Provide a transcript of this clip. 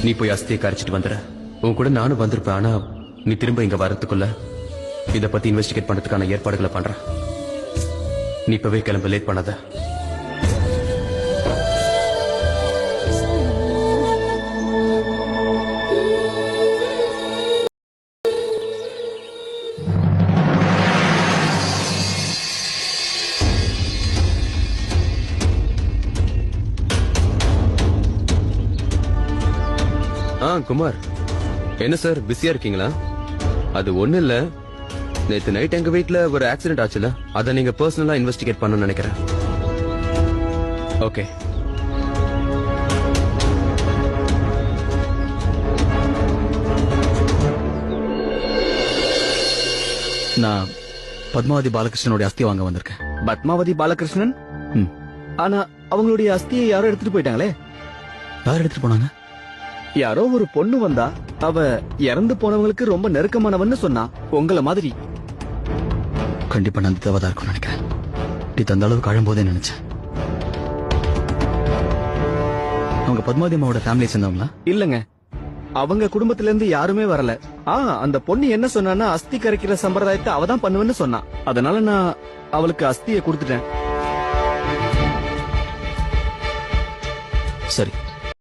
நீ போய் அஸ்தியை கரைச்சிட்டு வந்துற. உன் கூட நானும் வந்திருப்பேன். ஆனா நீ திரும்ப இங்க வரதுக்குள்ள இத பத்தி இன்வெஸ்டிகேட் பண்றதுக்கான ஏற்பாடுகளை பண்றேன். நீ இப்பவே கிளம்ப, லேட் பண்ணாத. குமார், என்ன சார் பிஸியா இருக்கீங்களா? அது ஒண்ணு இல்ல, நேத்து நைட் எங்க வீட்ல ஒரு ஆக்சிடென்ட் ஆச்சுல, அத நீங்க பர்சனலா இன்வெஸ்டிகேட் பண்ணணும்னு நினைக்கிறேன். ஓகே. நான் பத்மாவதி பாலகிருஷ்ணனுடைய அஸ்தி வாங்க வந்திருக்கேன். பத்மாவதி பாலகிருஷ்ணன்? ஆனா அவங்களுடைய அஸ்தியை யாரோ எடுத்துட்டு போயிட்டாங்களே. யார் எடுத்துட்டு போனாங்க? யாரோ ஒரு பொண்ணு வந்தா, அவ இறந்து போனவங்களுக்கு ரொம்ப நெருக்கமானவன்னு சொன்னா. உங்கள மாதிரி. கண்டிப்பா நந்திதாவா தான் இருக்கும்னு நினைக்கிறேன். நீ தந்த அளவுக்கு அழும்போதே நினைச்சேன். அவங்க பத்மாவதி அம்மாவோட ஃபேமிலியை சேர்ந்தவங்களா? இல்லங்க, அவங்க குடும்பத்துல இருந்து யாருமே வரல. அந்த பொண்ணு என்ன சொன்னான்னா, அஸ்தி கரைக்கிற சம்பிரதாயத்தை அவதான் பண்ணுவேன்னு சொன்னா. அதனால நான் அவளுக்கு அஸ்தியை கொடுத்துட்டேன். சரி,